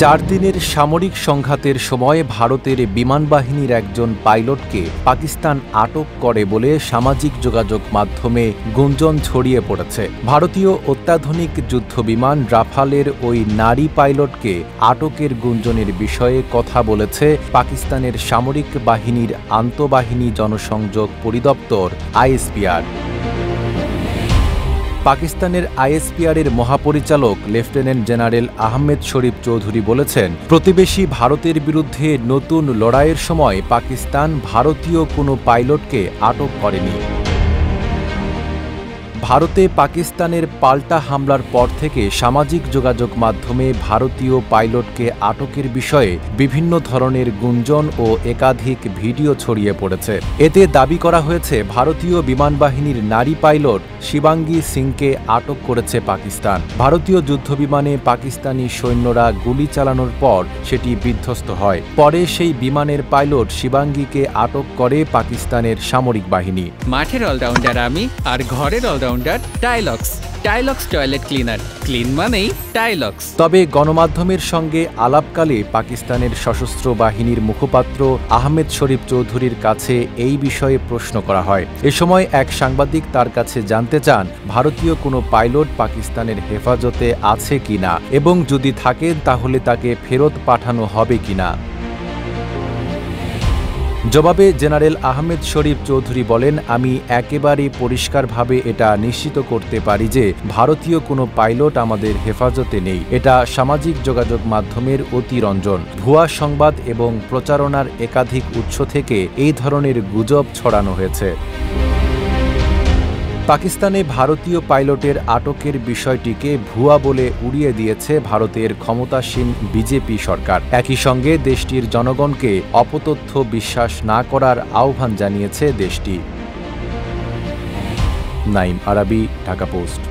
4 দিনের সামরিক সংঘাতের সময় ভারতের বিমান বাহিনীর একজন পাইলটকে পাকিস্তান আটক করে বলে সামাজিক যোগাযোগ মাধ্যমে গুঞ্জন ছড়িয়ে পড়েছে। ভারতীয় অত্যাধুনিক যুদ্ধবিমান রাফালের ওই নারী পাইলটকে আটকের গুঞ্জনের বিষয়ে কথা বলেছে পাকিস্তানের সামরিক বাহিনীর আন্তঃবাহিনী জনসংযোগ পরিদপ্তর আইএসপিআর। পাকিস্তানের আইএসপিআরের মহাপরিচালক লেফটেন্যান্ট জেনারেল আহমেদ শরীফ চৌধুরী বলেছেন, প্রতিবেশী ভারতের বিরুদ্ধে নতুন লড়াইয়ের সময় পাকিস্তান ভারতীয় কোনো পাইলটকে আটক করেনি। ভারতে পাকিস্তানের পাল্টা হামলার পর থেকে সামাজিক যোগাযোগ মাধ্যমে ভারতীয় পাইলটকে আটকের বিষয়ে বিভিন্ন ধরনের গুঞ্জন ও একাধিক ভিডিও ছড়িয়ে পড়েছে। এতে দাবি করা হয়েছে ভারতীয় বিমান বাহিনীর নারী পাইলট শিবাঙ্গী সিংকে আটক করেছে পাকিস্তান। ভারতীয় যুদ্ধবিমানে পাকিস্তানি সৈন্যরা গুলি চালানোর পর সেটি বিধ্বস্ত হয়। পরে সেই বিমানের পাইলট শিবাঙ্গীকে আটক করে পাকিস্তানের সামরিক বাহিনী। মাঠের অলরাউন্ডার আমি, আর ঘরের allrounder Tylox. Tylox toilet cleaner, clean মানেই টাইলক্স। তবে গণমাধ্যমের সঙ্গে আলাপকালে পাকিস্তানের সশস্ত্র বাহিনীর মুখপাত্র আহমেদ শরীফ চৌধুরীর কাছে এই বিষয়ে প্রশ্ন করা হয়। এ সময় এক সাংবাদিক তার কাছে জানতে চান ভারতীয় কোনো পাইলট পাকিস্তানের হেফাজতে আছে কিনা এবং যদি থাকেন তাহলে তাকে ফেরত পাঠানো হবে কিনা। জবাবে জেনারেল আহমেদ শরীফ চৌধুরী বলেন, আমি একেবারে পরিষ্কারভাবে এটা নিশ্চিত করতে পারি যে ভারতীয় কোনো পাইলট আমাদের হেফাজতে নেই। এটা সামাজিক যোগাযোগ মাধ্যমের অতিরঞ্জন, ভুয়া সংবাদ এবং প্রচারণার একাধিক উৎস থেকে এই ধরনের গুজব ছড়ানো হয়েছে। পাকিস্তানে ভারতীয় পাইলটের আটকের বিষয়টিকে ভুয়া বলে উড়িয়ে দিয়েছে ভারতের ক্ষমতাসীন বিজেপি সরকার। একই সঙ্গে দেশটির জনগণকে অপতথ্য বিশ্বাস না করার আহ্বান জানিয়েছে দেশটি। নাইম আরাবি, ঢাকা পোস্ট।